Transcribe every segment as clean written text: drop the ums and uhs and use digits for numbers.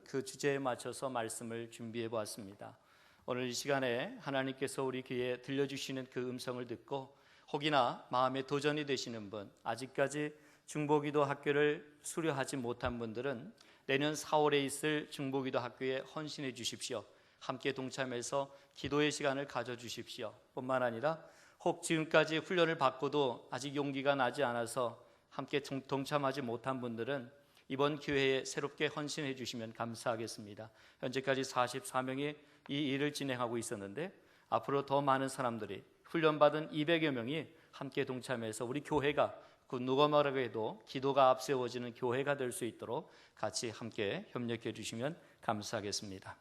그 주제에 맞춰서 말씀을 준비해 보았습니다. 오늘 이 시간에 하나님께서 우리 귀에 들려주시는 그 음성을 듣고 혹이나 마음에 도전이 되시는 분, 아직까지 중보기도 학교를 수료하지 못한 분들은 내년 4월에 있을 중보기도 학교에 헌신해 주십시오. 함께 동참해서 기도의 시간을 가져주십시오. 뿐만 아니라 혹 지금까지 훈련을 받고도 아직 용기가 나지 않아서 함께 동참하지 못한 분들은 이번 기회에 새롭게 헌신해 주시면 감사하겠습니다. 현재까지 44명이 이 일을 진행하고 있었는데 앞으로 더 많은 사람들이, 훈련받은 200여 명이 함께 동참해서 우리 교회가 그 누가 말하고 해도 기도가 앞세워지는 교회가 될 수 있도록 같이 함께 협력해 주시면 감사하겠습니다.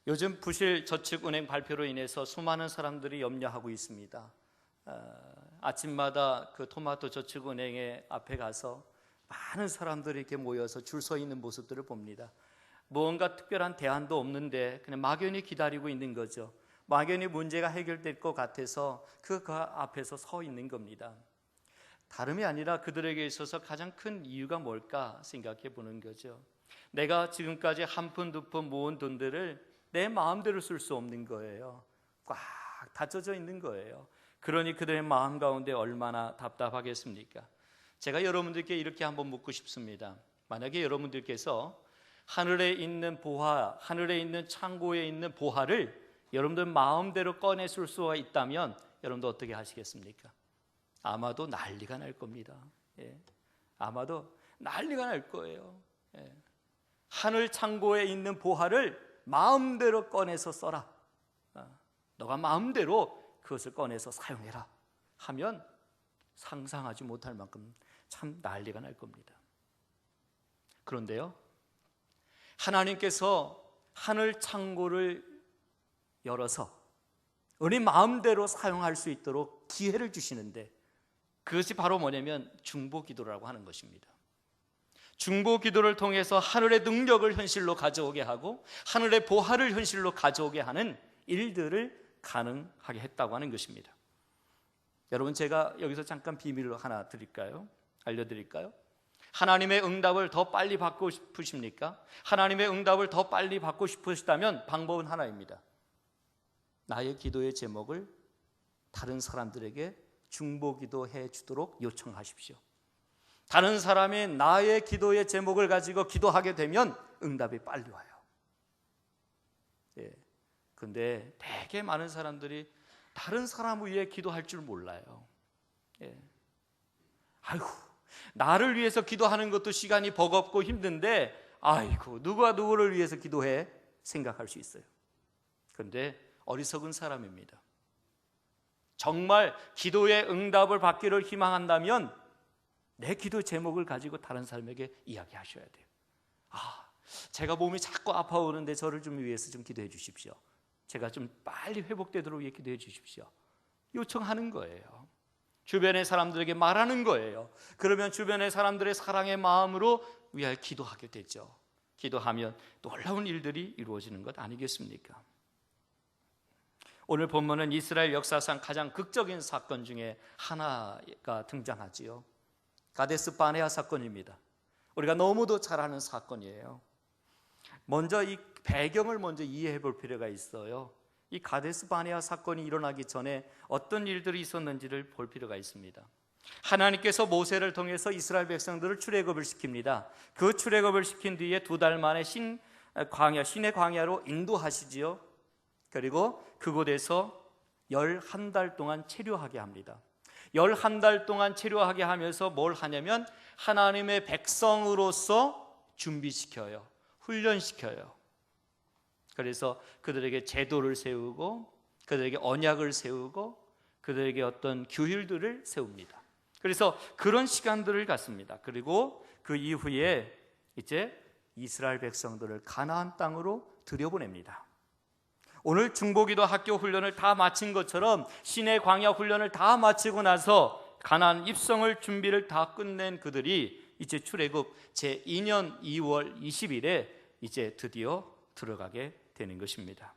요즘 부실 저축은행 발표로 인해서 수많은 사람들이 염려하고 있습니다. 아침마다 그 토마토 저축은행의 앞에 가서 많은 사람들이 이렇게 모여서 줄 서 있는 모습들을 봅니다. 무언가 특별한 대안도 없는데 그냥 막연히 기다리고 있는 거죠. 막연히 문제가 해결될 것 같아서 그 앞에서 서 있는 겁니다. 다름이 아니라 그들에게 있어서 가장 큰 이유가 뭘까 생각해 보는 거죠. 내가 지금까지 한 푼 두 푼 모은 돈들을 내 마음대로 쓸 수 없는 거예요. 꽉 닫혀져 있는 거예요. 그러니 그들의 마음 가운데 얼마나 답답하겠습니까? 제가 여러분들께 이렇게 한번 묻고 싶습니다. 만약에 여러분들께서 하늘에 있는 보화, 하늘에 있는 창고에 있는 보화를 여러분들 마음대로 꺼내 쓸 수가 있다면 여러분들 어떻게 하시겠습니까? 아마도 난리가 날 겁니다. 아마도 난리가 날 거예요. 하늘 창고에 있는 보화를 마음대로 꺼내서 써라. 너가 마음대로 그것을 꺼내서 사용해라 하면 상상하지 못할 만큼 참 난리가 날 겁니다. 그런데요, 하나님께서 하늘 창고를 열어서 우리 마음대로 사용할 수 있도록 기회를 주시는데 그것이 바로 뭐냐면 중보기도라고 하는 것입니다. 중보기도를 통해서 하늘의 능력을 현실로 가져오게 하고 하늘의 보화를 현실로 가져오게 하는 일들을 가능하게 했다고 하는 것입니다. 여러분, 제가 여기서 잠깐 비밀을 하나 드릴까요? 알려드릴까요? 하나님의 응답을 더 빨리 받고 싶으십니까? 하나님의 응답을 더 빨리 받고 싶으시다면 방법은 하나입니다. 나의 기도의 제목을 다른 사람들에게 중보기도해 주도록 요청하십시오. 다른 사람이 나의 기도의 제목을 가지고 기도하게 되면 응답이 빨리 와요. 그런데 되게 많은 사람들이 다른 사람을 위해 기도할 줄 몰라요. 아이고, 나를 위해서 기도하는 것도 시간이 버겁고 힘든데 아이고, 누가 누구를 위해서 기도해? 생각할 수 있어요. 그런데 어리석은 사람입니다. 정말 기도의 응답을 받기를 희망한다면 내 기도 제목을 가지고 다른 사람에게 이야기하셔야 돼요. 제가 몸이 자꾸 아파오는데 저를 좀 위해서 좀 기도해 주십시오. 제가 좀 빨리 회복되도록 위해 기도해 주십시오. 요청하는 거예요. 주변의 사람들에게 말하는 거예요. 그러면 주변의 사람들의 사랑의 마음으로 위하여 기도하게 되죠. 기도하면 놀라운 일들이 이루어지는 것 아니겠습니까? 오늘 본문은 이스라엘 역사상 가장 극적인 사건 중에 하나가 등장하지요. 가데스 바네아 사건입니다. 우리가 너무도 잘 아는 사건이에요. 먼저 이 배경을 먼저 이해해 볼 필요가 있어요. 이 가데스 바네아 사건이 일어나기 전에 어떤 일들이 있었는지를 볼 필요가 있습니다. 하나님께서 모세를 통해서 이스라엘 백성들을 출애굽을 시킵니다. 그 출애굽을 시킨 뒤에 2달 만에 신의 광야로 인도하시지요. 그리고 그곳에서 11달 동안 체류하게 합니다. 11달 동안 체류하게 하면서 뭘 하냐면 하나님의 백성으로서 준비시켜요. 훈련시켜요. 그래서 그들에게 제도를 세우고 그들에게 언약을 세우고 그들에게 어떤 규율들을 세웁니다. 그래서 그런 시간들을 갖습니다. 그리고 그 이후에 이제 이스라엘 백성들을 가나안 땅으로 들여보냅니다. 오늘 중보기도 학교 훈련을 다 마친 것처럼 신의 광야 훈련을 다 마치고 나서 가나안 입성을 준비를 다 끝낸 그들이 이제 출애굽 제2년 2월 20일에 이제 드디어 들어가게 되는 것입니다.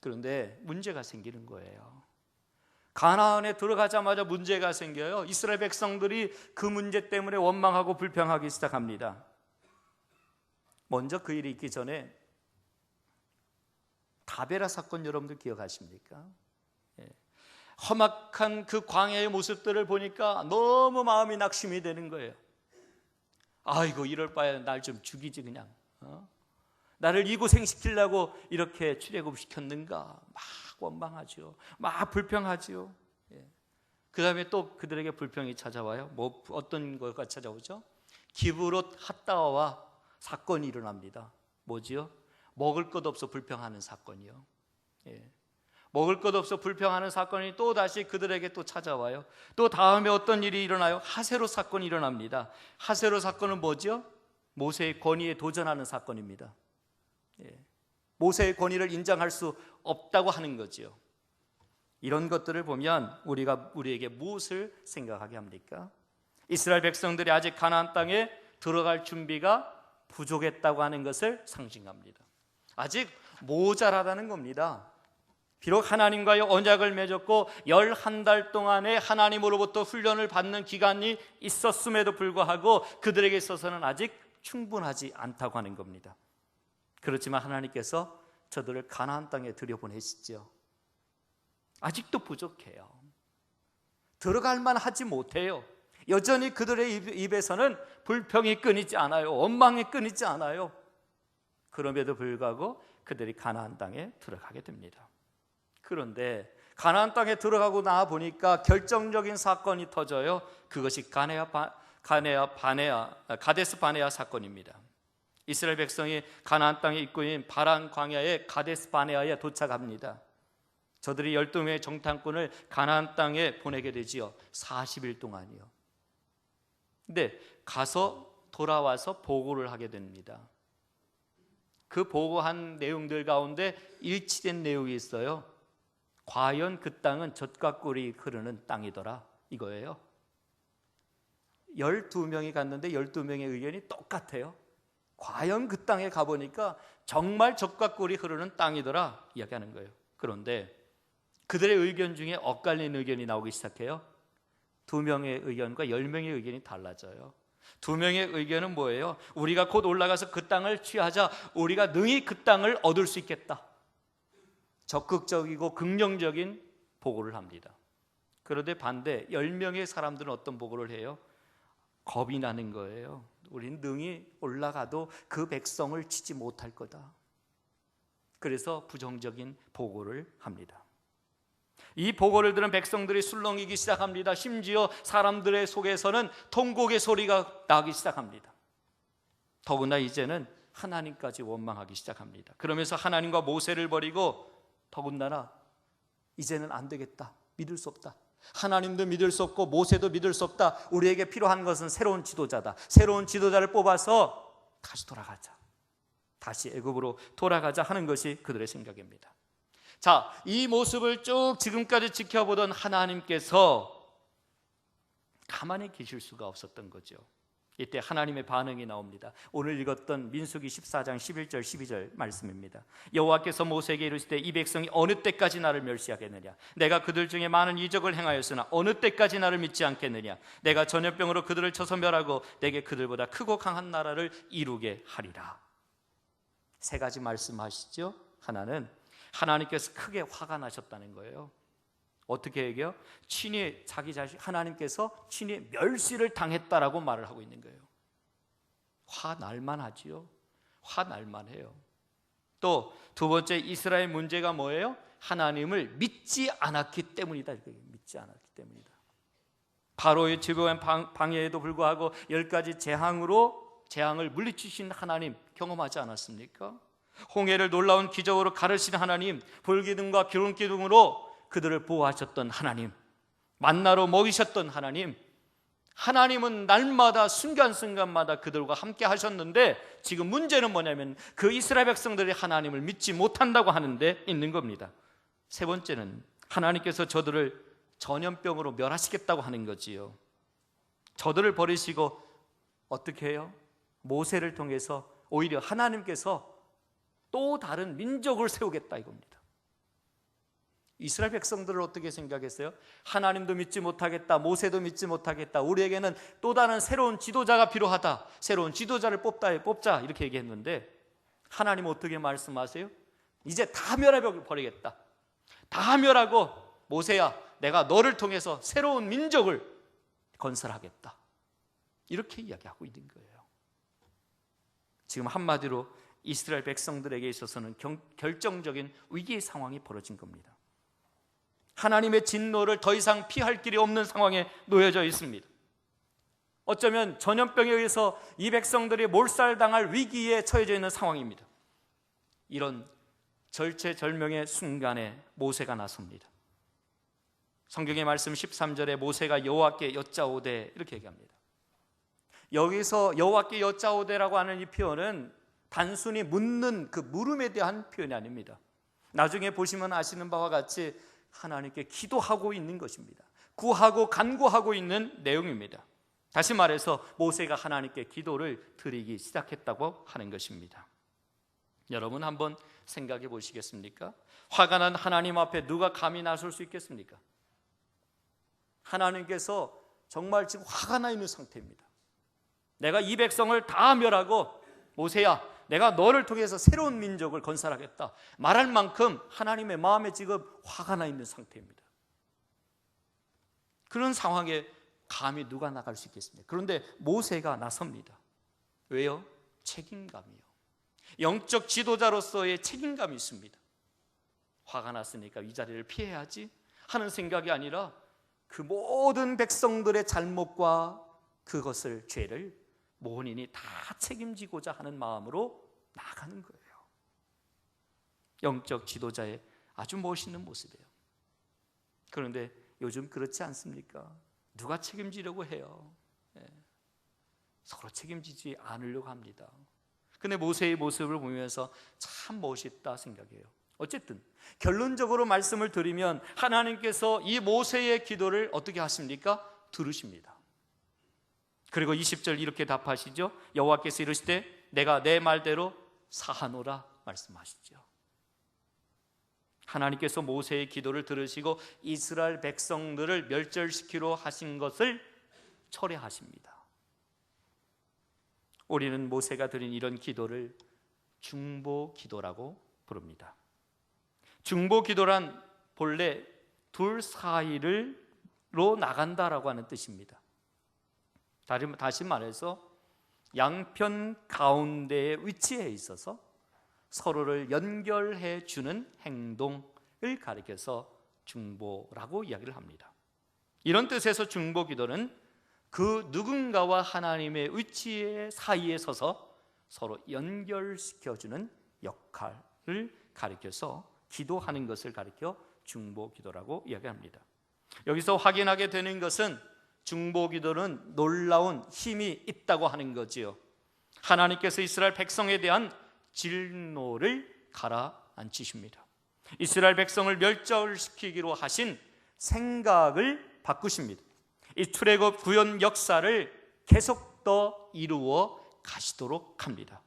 그런데 문제가 생기는 거예요. 가나안에 들어가자마자 문제가 생겨요. 이스라엘 백성들이 그 문제 때문에 원망하고 불평하기 시작합니다. 먼저 그 일이 있기 전에 다베라 사건 여러분들 기억하십니까? 험악한 그 광야의 모습들을 보니까 너무 마음이 낙심이 되는 거예요. 아이고, 이럴 바에 날 좀 죽이지 그냥. 나를 이 고생시키려고 이렇게 출애굽시켰는가. 막 원망하죠. 막 불평하죠. 그 다음에 또 그들에게 불평이 찾아와요. 뭐 어떤 것가 찾아오죠? 기브롯 핫다와와 사건이 일어납니다. 뭐지요? 먹을 것 없어 불평하는 사건이요. 먹을 것 없어 불평하는 사건이 또 다시 그들에게 또 찾아와요. 또 다음에 어떤 일이 일어나요? 하세로 사건이 일어납니다. 하세로 사건은 뭐죠? 모세의 권위에 도전하는 사건입니다. 모세의 권위를 인정할 수 없다고 하는 거지요. 이런 것들을 보면 우리에게 무엇을 생각하게 합니까? 이스라엘 백성들이 아직 가나안 땅에 들어갈 준비가 부족했다고 하는 것을 상징합니다. 아직 모자라다는 겁니다. 비록 하나님과의 언약을 맺었고 11달 동안의 하나님으로부터 훈련을 받는 기간이 있었음에도 불구하고 그들에게 있어서는 아직 충분하지 않다고 하는 겁니다. 그렇지만 하나님께서 저들을 가나안 땅에 들여보내시죠. 아직도 부족해요. 들어갈 만하지 못해요. 여전히 그들의 입에서는 불평이 끊이지 않아요. 원망이 끊이지 않아요. 그럼에도 불구하고 그들이 가나안 땅에 들어가게 됩니다. 그런데 가나안 땅에 들어가고 나와 보니까 결정적인 사건이 터져요. 그것이 가데스 바네아 사건입니다. 이스라엘 백성이 가나안 땅의 입구인 바란 광야의 가데스 바네아에 도착합니다. 저들이 12명의 정탐꾼을 가나안 땅에 보내게 되지요. 40일 동안이요. 근데 가서 돌아와서 보고를 하게 됩니다. 그 보고한 내용들 가운데 일치된 내용이 있어요. 과연 그 땅은 젖과 꿀이 흐르는 땅이더라, 이거예요. 12명이 갔는데 12명의 의견이 똑같아요. 과연 그 땅에 가보니까 정말 젖과 꿀이 흐르는 땅이더라 이야기하는 거예요. 그런데 그들의 의견 중에 엇갈리는 의견이 나오기 시작해요. 2명의 의견과 10명의 의견이 달라져요. 2명의 의견은 뭐예요? 우리가 곧 올라가서 그 땅을 취하자. 우리가 능히 그 땅을 얻을 수 있겠다. 적극적이고 긍정적인 보고를 합니다. 그런데 반대 10명의 사람들은 어떤 보고를 해요? 겁이 나는 거예요. 우리는 능히 올라가도 그 백성을 치지 못할 거다. 그래서 부정적인 보고를 합니다. 이 보고를 들은 백성들이 술렁이기 시작합니다. 심지어 사람들의 속에서는 통곡의 소리가 나기 시작합니다. 더구나 이제는 하나님까지 원망하기 시작합니다. 그러면서 하나님과 모세를 버리고 더군다나 이제는 안 되겠다, 믿을 수 없다, 하나님도 믿을 수 없고 모세도 믿을 수 없다, 우리에게 필요한 것은 새로운 지도자다, 새로운 지도자를 뽑아서 다시 돌아가자, 다시 애굽으로 돌아가자 하는 것이 그들의 생각입니다. 자, 이 모습을 쭉 지금까지 지켜보던 하나님께서 가만히 계실 수가 없었던 거죠. 이때 하나님의 반응이 나옵니다. 오늘 읽었던 민수기 14장 11절 12절 말씀입니다. 여호와께서 모세에게 이르시되 이 백성이 어느 때까지 나를 멸시하겠느냐? 내가 그들 중에 많은 이적을 행하였으나 어느 때까지 나를 믿지 않겠느냐? 내가 전염병으로 그들을 쳐서 멸하고 내게 그들보다 크고 강한 나라를 이루게 하리라. 세 가지 말씀하시죠. 하나는 하나님께서 크게 화가 나셨다는 거예요. 어떻게 얘기해요? 친히 자기 자신 하나님께서 친히 멸시를 당했다라고 말을 하고 있는 거예요. 화 날만 하지요. 화 날만 해요. 또 두 번째 이스라엘 문제가 뭐예요? 하나님을 믿지 않았기 때문이다. 믿지 않았기 때문이다. 바로의 지배한 방해에도 불구하고 10가지 재앙을 물리치신 하나님 경험하지 않았습니까? 홍해를 놀라운 기적으로 가르신 하나님, 불기둥과 기름기둥으로 그들을 보호하셨던 하나님, 만나로 먹이셨던 하나님, 하나님은 날마다 순간순간마다 그들과 함께 하셨는데 지금 문제는 뭐냐면 그 이스라엘 백성들이 하나님을 믿지 못한다고 하는데 있는 겁니다. 세 번째는 하나님께서 저들을 전염병으로 멸하시겠다고 하는 거지요. 저들을 버리시고 어떻게 해요? 모세를 통해서 오히려 하나님께서 또 다른 민족을 세우겠다 이겁니다. 이스라엘 백성들을 어떻게 생각했어요? 하나님도 믿지 못하겠다, 모세도 믿지 못하겠다, 우리에게는 또 다른 새로운 지도자가 필요하다, 새로운 지도자를 뽑자 이렇게 얘기했는데 하나님은 어떻게 말씀하세요? 이제 다 멸해버리겠다, 다 멸하고 모세야 내가 너를 통해서 새로운 민족을 건설하겠다, 이렇게 이야기하고 있는 거예요. 지금 한마디로 이스라엘 백성들에게 있어서는 결정적인 위기의 상황이 벌어진 겁니다. 하나님의 진노를 더 이상 피할 길이 없는 상황에 놓여져 있습니다. 어쩌면 전염병에 의해서 이 백성들이 몰살당할 위기에 처해져 있는 상황입니다. 이런 절체절명의 순간에 모세가 나섭니다. 성경의 말씀 13절에 모세가 여호와께 여짜오되 이렇게 얘기합니다. 여기서 여호와께 여짜오되라고 하는 이 표현은 단순히 묻는 그 물음에 대한 표현이 아닙니다. 나중에 보시면 아시는 바와 같이 하나님께 기도하고 있는 것입니다. 구하고 간구하고 있는 내용입니다. 다시 말해서 모세가 하나님께 기도를 드리기 시작했다고 하는 것입니다. 여러분 한번 생각해 보시겠습니까? 화가 난 하나님 앞에 누가 감히 나설 수 있겠습니까? 하나님께서 정말 지금 화가 나 있는 상태입니다. 내가 이 백성을 다 멸하고 모세야 내가 너를 통해서 새로운 민족을 건설하겠다 말할 만큼 하나님의 마음에 지금 화가 나 있는 상태입니다. 그런 상황에 감히 누가 나갈 수 있겠습니까? 그런데 모세가 나섭니다. 왜요? 책임감이요. 영적 지도자로서의 책임감이 있습니다. 화가 났으니까 이 자리를 피해야지 하는 생각이 아니라 그 모든 백성들의 잘못과 그것을 죄를 본인이 다 책임지고자 하는 마음으로 나가는 거예요. 영적 지도자의 아주 멋있는 모습이에요. 그런데 요즘 그렇지 않습니까? 누가 책임지려고 해요? 서로 책임지지 않으려고 합니다. 근데 모세의 모습을 보면서 참 멋있다 생각해요. 어쨌든 결론적으로 말씀을 드리면 하나님께서 이 모세의 기도를 어떻게 하십니까? 들으십니다. 그리고 20절 이렇게 답하시죠. 여호와께서 이르시되 내가 내 말대로 사하노라 말씀하시죠. 하나님께서 모세의 기도를 들으시고 이스라엘 백성들을 멸절시키려 하신 것을 철회하십니다. 우리는 모세가 드린 이런 기도를 중보 기도라고 부릅니다. 중보 기도란 본래 둘 사이로 나간다라고 하는 뜻입니다. 다시 말해서 양편 가운데에 위치해 있어서 서로를 연결해 주는 행동을 가리켜서 중보라고 이야기를 합니다. 이런 뜻에서 중보 기도는 그 누군가와 하나님의 위치의 사이에 서서 서로 연결시켜주는 역할을 가리켜서 기도하는 것을 가리켜 중보 기도라고 이야기합니다. 여기서 확인하게 되는 것은 중보 기도는 놀라운 힘이 있다고 하는 거지요. 하나님께서 이스라엘 백성에 대한 진노를 가라앉히십니다. 이스라엘 백성을 멸절시키기로 하신 생각을 바꾸십니다. 이 출애굽 구원 역사를 계속 더 이루어 가시도록 합니다.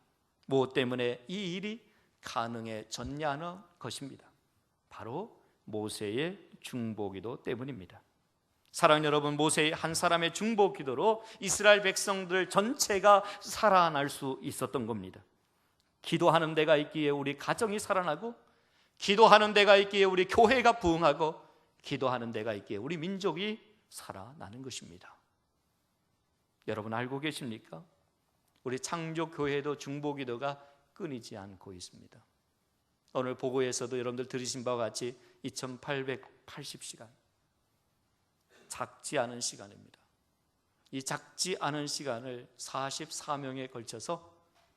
무엇 때문에 이 일이 가능해졌냐는 것입니다. 바로 모세의 중보기도 때문입니다. 사랑하는 여러분, 모세의 한 사람의 중보기도로 이스라엘 백성들 전체가 살아날 수 있었던 겁니다. 기도하는 데가 있기에 우리 가정이 살아나고, 기도하는 데가 있기에 우리 교회가 부흥하고, 기도하는 데가 있기에 우리 민족이 살아나는 것입니다. 여러분 알고 계십니까? 우리 창조교회도 중보기도가 끊이지 않고 있습니다. 오늘 보고에서도 여러분들 들으신 바와 같이 2880시간, 작지 않은 시간입니다. 이 작지 않은 시간을 44명에 걸쳐서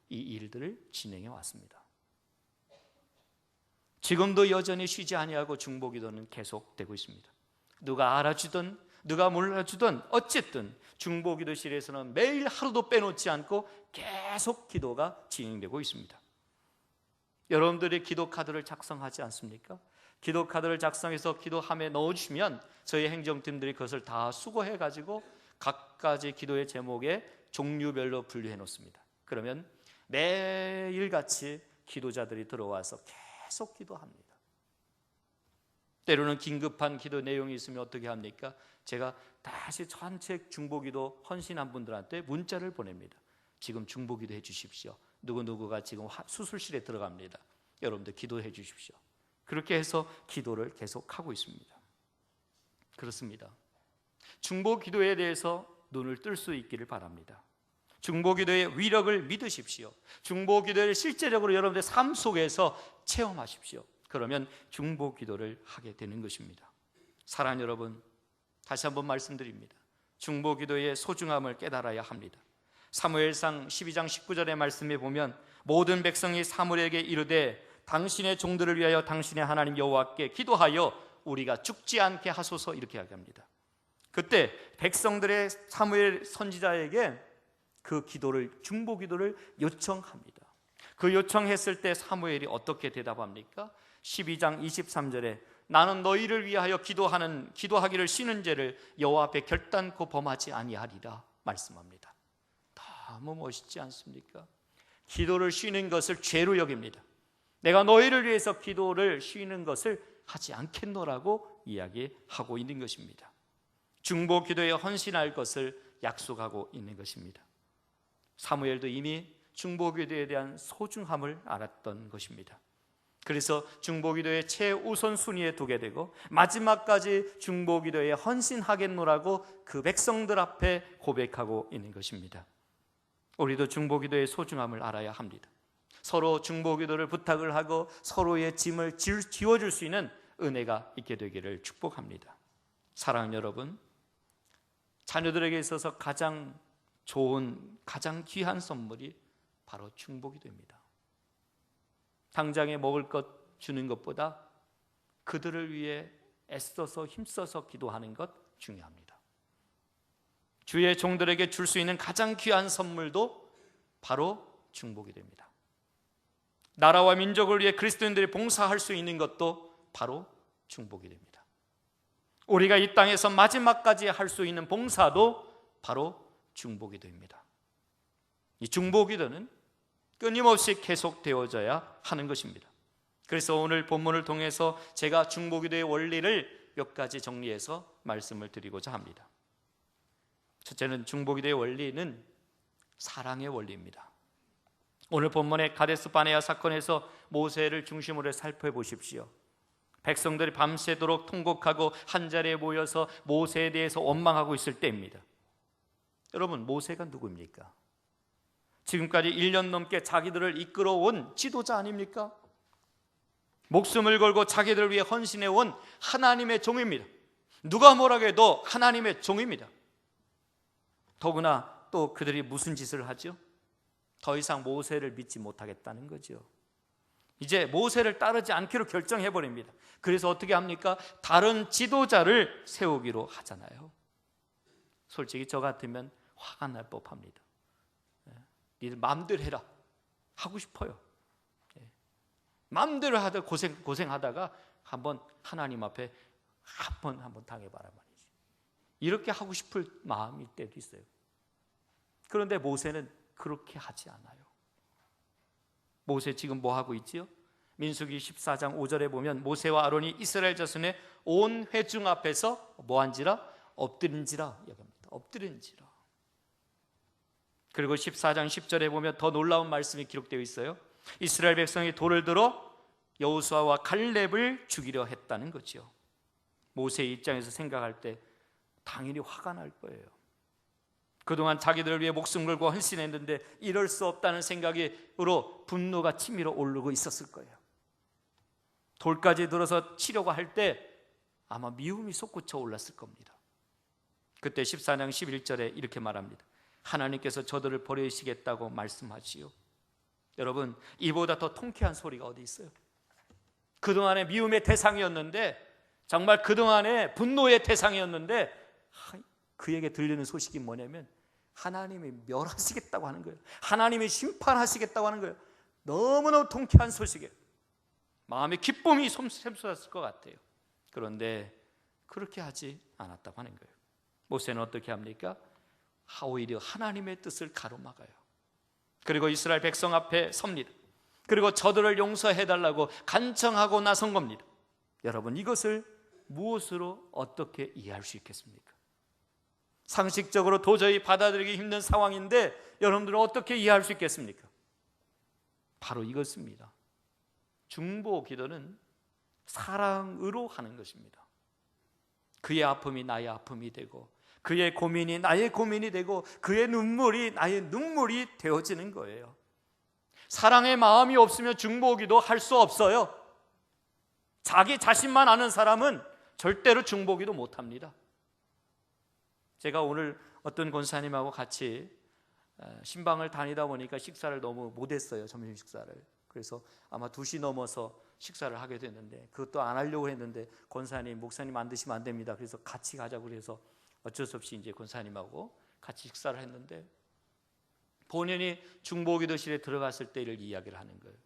이 일들을 진행해 왔습니다. 지금도 여전히 쉬지 아니하고 중보기도는 계속되고 있습니다. 누가 알아주든 누가 몰라주든 어쨌든 중보기도실에서는 매일 하루도 빼놓지 않고 계속 기도가 진행되고 있습니다. 여러분들이 기도 카드를 작성하지 않습니까? 기도 카드를 작성해서 기도함에 넣어주시면 저희 행정팀들이 그것을 다 수거해가지고 각가지 기도의 제목에 종류별로 분류해 놓습니다. 그러면 매일같이 기도자들이 들어와서 계속 기도합니다. 때로는 긴급한 기도 내용이 있으면 어떻게 합니까? 제가 다시 전체 중보기도 헌신한 분들한테 문자를 보냅니다. 지금 중보기도 해주십시오. 누구누구가 지금 수술실에 들어갑니다. 여러분들 기도해 주십시오. 그렇게 해서 기도를 계속하고 있습니다. 그렇습니다. 중보기도에 대해서 눈을 뜰 수 있기를 바랍니다. 중보기도의 위력을 믿으십시오. 중보기도를 실제적으로 여러분들의 삶 속에서 체험하십시오. 그러면 중보기도를 하게 되는 것입니다. 사랑하는 여러분, 다시 한번 말씀드립니다. 중보기도의 소중함을 깨달아야 합니다. 사무엘상 12장 19절의 말씀에 보면 모든 백성이 사무엘에게 이르되 당신의 종들을 위하여 당신의 하나님 여호와께 기도하여 우리가 죽지 않게 하소서, 이렇게 이야기합니다. 그때 백성들의 사무엘 선지자에게 그 기도를, 중보기도를 요청합니다. 그 요청했을 때 사무엘이 어떻게 대답합니까? 12장 23절에 나는 너희를 위하여 기도하기를 쉬는 죄를 여호와 앞에 결단코 범하지 아니하리라 말씀합니다. 너무 멋있지 않습니까? 기도를 쉬는 것을 죄로 여깁니다. 내가 너희를 위해서 기도를 쉬는 것을 하지 않겠노라고 이야기하고 있는 것입니다. 중보기도에 헌신할 것을 약속하고 있는 것입니다. 사무엘도 이미 중보기도에 대한 소중함을 알았던 것입니다. 그래서 중보기도의 최우선 순위에 두게 되고 마지막까지 중보기도에 헌신하겠노라고 그 백성들 앞에 고백하고 있는 것입니다. 우리도 중보기도의 소중함을 알아야 합니다. 서로 중보기도를 부탁을 하고 서로의 짐을 지워줄 수 있는 은혜가 있게 되기를 축복합니다. 사랑하는 여러분, 자녀들에게 있어서 가장 좋은, 가장 귀한 선물이 바로 중보기도입니다. 당장에 먹을 것 주는 것보다 그들을 위해 애써서 힘써서 기도하는 것 중요합니다. 주의 종들에게 줄 수 있는 가장 귀한 선물도 바로 중보기도입니다. 나라와 민족을 위해 그리스도인들이 봉사할 수 있는 것도 바로 중보기도입니다. 우리가 이 땅에서 마지막까지 할 수 있는 봉사도 바로 중보기도입니다. 이 중보기도는 끊임없이 계속되어져야 하는 것입니다. 그래서 오늘 본문을 통해서 제가 중보기도의 원리를 몇 가지 정리해서 말씀을 드리고자 합니다. 첫째는 중보기도의 원리는 사랑의 원리입니다. 오늘 본문의 가데스 바네아 사건에서 모세를 중심으로 살펴보십시오. 백성들이 밤새도록 통곡하고 한자리에 모여서 모세에 대해서 원망하고 있을 때입니다. 여러분, 모세가 누구입니까? 지금까지 1년 넘게 자기들을 이끌어온 지도자 아닙니까? 목숨을 걸고 자기들을 위해 헌신해온 하나님의 종입니다. 누가 뭐라고 해도 하나님의 종입니다. 더구나 또 그들이 무슨 짓을 하죠? 더 이상 모세를 믿지 못하겠다는 거죠. 이제 모세를 따르지 않기로 결정해버립니다. 그래서 어떻게 합니까? 다른 지도자를 세우기로 하잖아요. 솔직히 저 같으면 화가 날 법합니다. 니들 마음대로 해라 하고 싶어요. 마음대로 하다 고생하다가 한번 하나님 앞에 한번 당해봐라 말이지. 이렇게 하고 싶을 마음일 때도 있어요. 그런데 모세는 그렇게 하지 않아요. 모세 지금 뭐 하고 있지요? 민수기 14장 5절에 보면 모세와 아론이 이스라엘 자손의 온 회중 앞에서 뭐한지라? 엎드린지라 얘기합니다. 엎드린지라. 그리고 14장 10절에 보면 더 놀라운 말씀이 기록되어 있어요. 이스라엘 백성이 돌을 들어 여호수아와 갈렙을 죽이려 했다는 거죠. 모세의 입장에서 생각할 때 당연히 화가 날 거예요. 그동안 자기들을 위해 목숨 걸고 헌신했는데 이럴 수 없다는 생각으로 분노가 치밀어 오르고 있었을 거예요. 돌까지 들어서 치려고 할 때 아마 미움이 솟구쳐 올랐을 겁니다. 그때 14장 11절에 이렇게 말합니다. 하나님께서 저들을 버리시겠다고 말씀하시오. 여러분, 이보다 더 통쾌한 소리가 어디 있어요? 그동안의 미움의 대상이었는데, 정말 그동안의 분노의 대상이었는데 그에게 들리는 소식이 뭐냐면 하나님이 멸하시겠다고 하는 거예요. 하나님이 심판하시겠다고 하는 거예요. 너무너무 통쾌한 소식이에요. 마음의 기쁨이 샘솟았을 것 같아요. 그런데 그렇게 하지 않았다고 하는 거예요. 모세는 어떻게 합니까? 오히려 하나님의 뜻을 가로막아요. 그리고 이스라엘 백성 앞에 섭니다. 그리고 저들을 용서해달라고 간청하고 나선 겁니다. 여러분, 이것을 무엇으로 어떻게 이해할 수 있겠습니까? 상식적으로 도저히 받아들이기 힘든 상황인데 여러분들은 어떻게 이해할 수 있겠습니까? 바로 이것입니다. 중보 기도는 사랑으로 하는 것입니다. 그의 아픔이 나의 아픔이 되고, 그의 고민이 나의 고민이 되고, 그의 눈물이 나의 눈물이 되어지는 거예요. 사랑의 마음이 없으면 중보기도 할 수 없어요. 자기 자신만 아는 사람은 절대로 중보기도 못합니다. 제가 오늘 어떤 권사님하고 같이 신방을 다니다 보니까 식사를 너무 못했어요. 점심 식사를. 그래서 아마 2시 넘어서 식사를 하게 됐는데, 그것도 안 하려고 했는데 권사님, 목사님 안 드시면 안 됩니다. 그래서 같이 가자고 그래서 어쩔 수 없이 이제 권사님하고 같이 식사를 했는데, 본인이 중보기도실에 들어갔을 때를 이야기를 하는 거예요.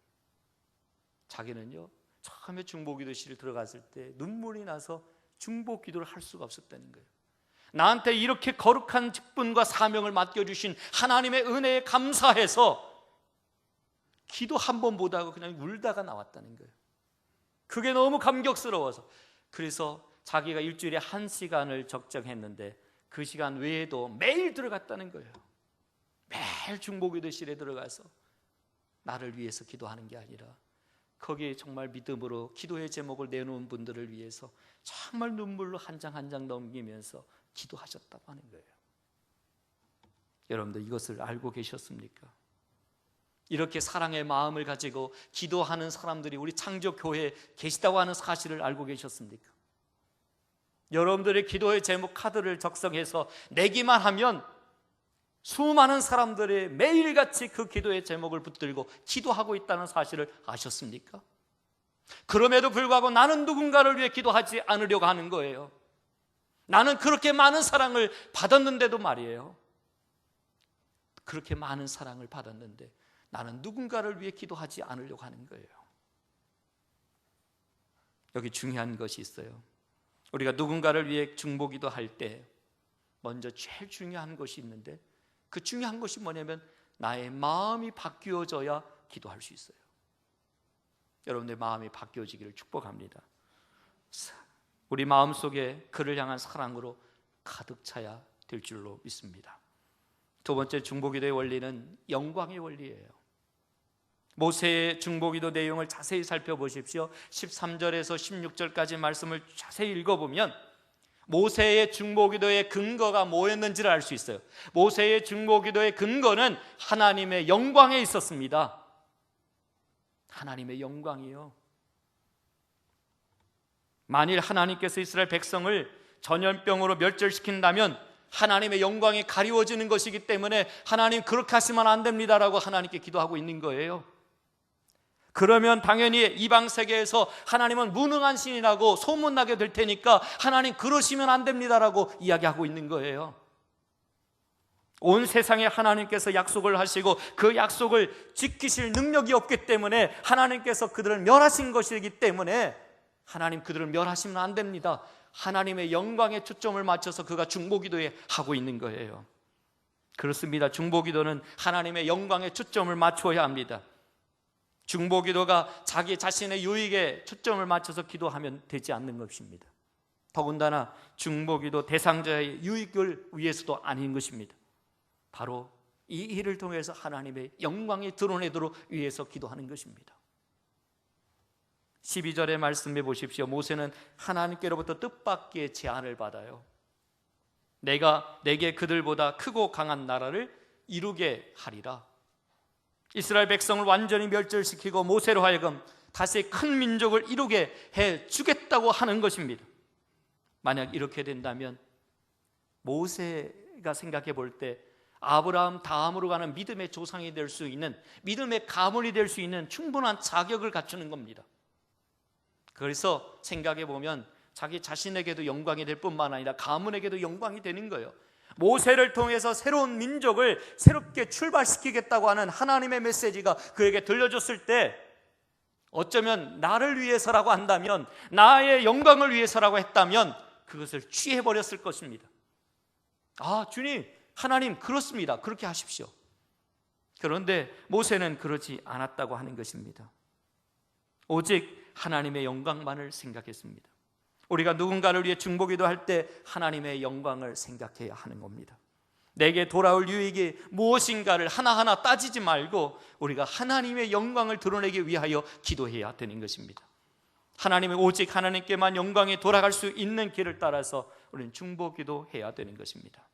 자기는요, 처음에 중보기도실에 들어갔을 때 눈물이 나서 중보기도를 할 수가 없었다는 거예요. 나한테 이렇게 거룩한 직분과 사명을 맡겨주신 하나님의 은혜에 감사해서 기도 한 번 못하고 그냥 울다가 나왔다는 거예요. 그게 너무 감격스러워서. 그래서 자기가 일주일에 1시간을 적정했는데 그 시간 외에도 매일 들어갔다는 거예요. 매일 중보기도실에 들어가서 나를 위해서 기도하는 게 아니라 거기에 정말 믿음으로 기도의 제목을 내놓은 분들을 위해서 정말 눈물로 한 장 한 장 넘기면서 기도하셨다고 하는 거예요. 여러분들 이것을 알고 계셨습니까? 이렇게 사랑의 마음을 가지고 기도하는 사람들이 우리 창조교회에 계시다고 하는 사실을 알고 계셨습니까? 여러분들의 기도의 제목 카드를 작성해서 내기만 하면 수많은 사람들이 매일같이 그 기도의 제목을 붙들고 기도하고 있다는 사실을 아셨습니까? 그럼에도 불구하고 나는 누군가를 위해 기도하지 않으려고 하는 거예요. 나는 그렇게 많은 사랑을 받았는데도 말이에요. 그렇게 많은 사랑을 받았는데 나는 누군가를 위해 기도하지 않으려고 하는 거예요. 여기 중요한 것이 있어요. 우리가 누군가를 위해 중보기도 할 때 먼저 제일 중요한 것이 있는데, 그 중요한 것이 뭐냐면 나의 마음이 바뀌어져야 기도할 수 있어요. 여러분의 마음이 바뀌어지기를 축복합니다. 우리 마음속에 그를 향한 사랑으로 가득 차야 될 줄로 믿습니다. 두 번째 중보기도의 원리는 영광의 원리예요. 모세의 중보기도 내용을 자세히 살펴보십시오. 13절에서 16절까지 말씀을 자세히 읽어보면 모세의 중보기도의 근거가 뭐였는지를 알 수 있어요. 모세의 중보기도의 근거는 하나님의 영광에 있었습니다. 하나님의 영광이요. 만일 하나님께서 이스라엘 백성을 전염병으로 멸절시킨다면 하나님의 영광이 가리워지는 것이기 때문에 하나님 그렇게 하시면 안 됩니다라고 하나님께 기도하고 있는 거예요. 그러면 당연히 이방 세계에서 하나님은 무능한 신이라고 소문나게 될 테니까 하나님 그러시면 안 됩니다라고 이야기하고 있는 거예요. 온 세상에 하나님께서 약속을 하시고 그 약속을 지키실 능력이 없기 때문에 하나님께서 그들을 멸하신 것이기 때문에 하나님 그들을 멸하시면 안 됩니다. 하나님의 영광에 초점을 맞춰서 그가 중보기도에 하고 있는 거예요. 그렇습니다. 중보기도는 하나님의 영광에 초점을 맞춰야 합니다. 중보기도가 자기 자신의 유익에 초점을 맞춰서 기도하면 되지 않는 것입니다. 더군다나 중보기도 대상자의 유익을 위해서도 아닌 것입니다. 바로 이 일을 통해서 하나님의 영광이 드러내도록 위해서 기도하는 것입니다. 12절의 말씀해 보십시오. 모세는 하나님께로부터 뜻밖의 제안을 받아요. 내게 그들보다 크고 강한 나라를 이루게 하리라. 이스라엘 백성을 완전히 멸절시키고 모세로 하여금 다시 큰 민족을 이루게 해주겠다고 하는 것입니다. 만약 이렇게 된다면 모세가 생각해 볼 때 아브라함 다음으로 가는 믿음의 조상이 될 수 있는, 믿음의 가문이 될 수 있는 충분한 자격을 갖추는 겁니다. 그래서 생각해 보면 자기 자신에게도 영광이 될 뿐만 아니라 가문에게도 영광이 되는 거예요. 모세를 통해서 새로운 민족을 새롭게 출발시키겠다고 하는 하나님의 메시지가 그에게 들려줬을 때 어쩌면 나를 위해서라고 한다면, 나의 영광을 위해서라고 했다면 그것을 취해버렸을 것입니다. 아, 주님, 하나님 그렇습니다. 그렇게 하십시오. 그런데 모세는 그러지 않았다고 하는 것입니다. 오직 하나님의 영광만을 생각했습니다. 우리가 누군가를 위해 중보기도 할 때 하나님의 영광을 생각해야 하는 겁니다. 내게 돌아올 유익이 무엇인가를 하나하나 따지지 말고 우리가 하나님의 영광을 드러내기 위하여 기도해야 되는 것입니다. 하나님의 오직 하나님께만 영광이 돌아갈 수 있는 길을 따라서 우리는 중보기도해야 되는 것입니다.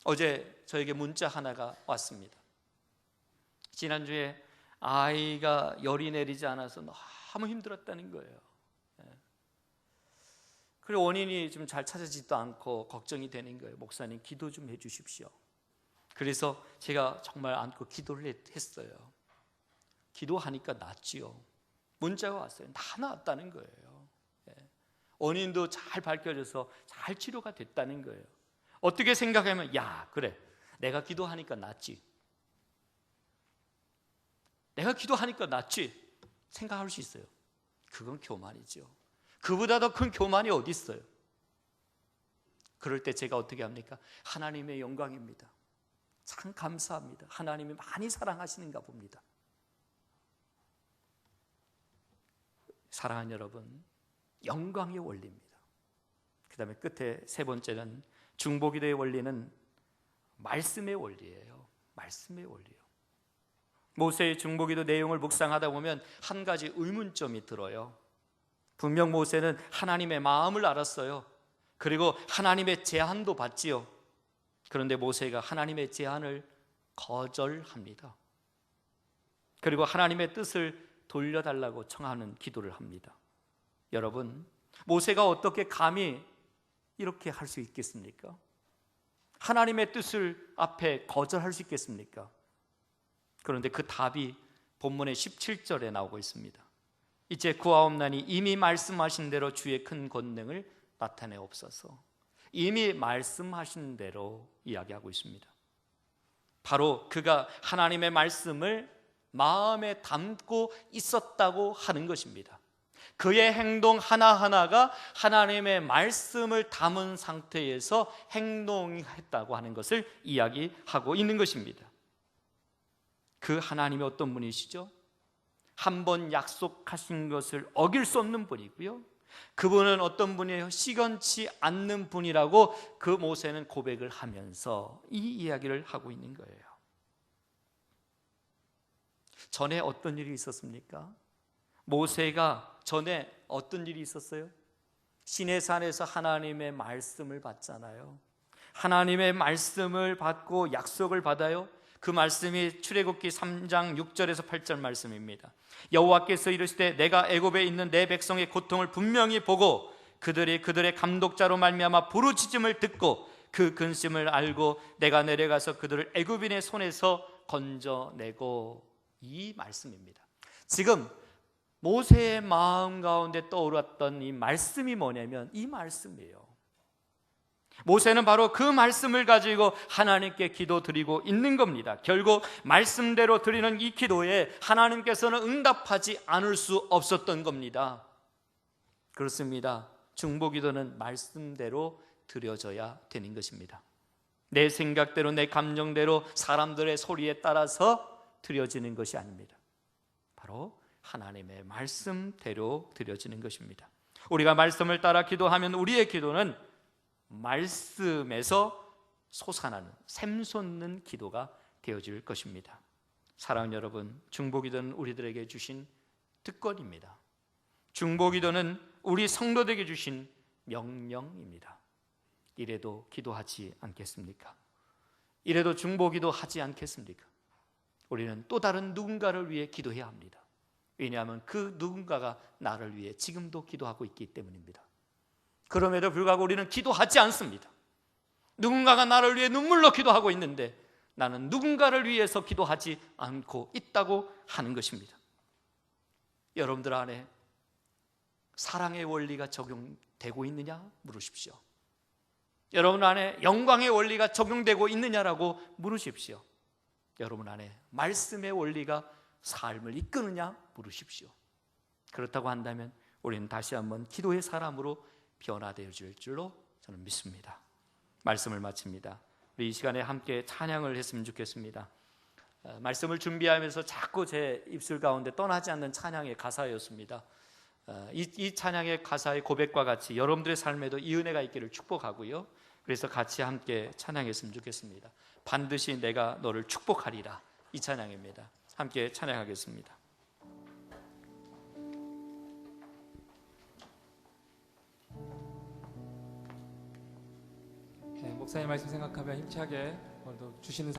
어제 저에게 문자 하나가 왔습니다. 지난주에 아이가 열이 내리지 않아서 너무 힘들었다는 거예요. 그리고 원인이 좀 잘 찾아지지도 않고 걱정이 되는 거예요. 목사님 기도 좀 해주십시오. 그래서 제가 정말 안고 기도를 했어요. 기도하니까 낫지요. 문자가 왔어요. 다 나았다는 거예요. 원인도 잘 밝혀져서 잘 치료가 됐다는 거예요. 어떻게 생각하면 야 그래 내가 기도하니까 낫지, 내가 기도하니까 낫지 생각할 수 있어요. 그건 교만이죠. 그보다 더 큰 교만이 어디 있어요? 그럴 때 제가 어떻게 합니까? 하나님의 영광입니다. 참 감사합니다. 하나님이 많이 사랑하시는가 봅니다. 사랑하는 여러분, 영광의 원리입니다. 그 다음에 끝에 세 번째는 중보기도의 원리는 말씀의 원리예요. 말씀의 원리요. 모세의 중보기도 내용을 묵상하다 보면 한 가지 의문점이 들어요. 분명 모세는 하나님의 마음을 알았어요. 그리고 하나님의 제안도 받지요. 그런데 모세가 하나님의 제안을 거절합니다. 그리고 하나님의 뜻을 돌려달라고 청하는 기도를 합니다. 여러분, 모세가 어떻게 감히 이렇게 할 수 있겠습니까? 하나님의 뜻을 앞에 거절할 수 있겠습니까? 그런데 그 답이 본문의 17절에 나오고 있습니다. 이제 구하옵나니 이미 말씀하신 대로 주의 큰 권능을 나타내옵소서. 이미 말씀하신 대로 이야기하고 있습니다. 바로 그가 하나님의 말씀을 마음에 담고 있었다고 하는 것입니다. 그의 행동 하나하나가 하나님의 말씀을 담은 상태에서 행동했다고 하는 것을 이야기하고 있는 것입니다. 그 하나님이 어떤 분이시죠? 한 번 약속하신 것을 어길 수 없는 분이고요, 그분은 어떤 분이에요? 시건치 않는 분이라고 그 모세는 고백을 하면서 이 이야기를 하고 있는 거예요. 전에 어떤 일이 있었습니까? 모세가 전에 어떤 일이 있었어요? 시내산에서 하나님의 말씀을 받잖아요. 하나님의 말씀을 받고 약속을 받아요. 그 말씀이 출애굽기 3장 6절에서 8절 말씀입니다. 여호와께서 이르시되 내가 애굽에 있는 내 백성의 고통을 분명히 보고 그들의 감독자로 말미암아 부르짖음을 듣고 그 근심을 알고 내가 내려가서 그들을 애굽인의 손에서 건져내고, 이 말씀입니다. 지금 모세의 마음 가운데 떠올랐던 이 말씀이 뭐냐면 이 말씀이에요. 모세는 바로 그 말씀을 가지고 하나님께 기도드리고 있는 겁니다. 결국 말씀대로 드리는 이 기도에 하나님께서는 응답하지 않을 수 없었던 겁니다. 그렇습니다. 중보기도는 말씀대로 드려져야 되는 것입니다. 내 생각대로, 내 감정대로, 사람들의 소리에 따라서 드려지는 것이 아닙니다. 바로 하나님의 말씀대로 드려지는 것입니다. 우리가 말씀을 따라 기도하면 우리의 기도는 말씀에서 솟아나는 샘솟는 기도가 되어질 것입니다. 사랑하는 여러분, 중보기도는 우리들에게 주신 특권입니다. 중보기도는 우리 성도들에게 주신 명령입니다. 이래도 기도하지 않겠습니까? 이래도 중보기도 하지 않겠습니까? 우리는 또 다른 누군가를 위해 기도해야 합니다. 왜냐하면 그 누군가가 나를 위해 지금도 기도하고 있기 때문입니다. 그럼에도 불구하고 우리는 기도하지 않습니다. 누군가가 나를 위해 눈물로 기도하고 있는데 나는 누군가를 위해서 기도하지 않고 있다고 하는 것입니다. 여러분들 안에 사랑의 원리가 적용되고 있느냐 물으십시오. 여러분 안에 영광의 원리가 적용되고 있느냐라고 물으십시오. 여러분 안에 말씀의 원리가 삶을 이끄느냐 물으십시오. 그렇다고 한다면 우리는 다시 한번 기도의 사람으로 변화되어질 줄로 저는 믿습니다. 말씀을 마칩니다. 우리 이 시간에 함께 찬양을 했으면 좋겠습니다. 말씀을 준비하면서 자꾸 제 입술 가운데 떠나지 않는 찬양의 가사였습니다. 이 찬양의 가사의 고백과 같이 여러분들의 삶에도 이 은혜가 있기를 축복하고요. 그래서 같이 함께 찬양했으면 좋겠습니다. 반드시 내가 너를 축복하리라, 이 찬양입니다. 함께 찬양하겠습니다. 목사님 말씀 생각하며 힘차게 오늘도 주시는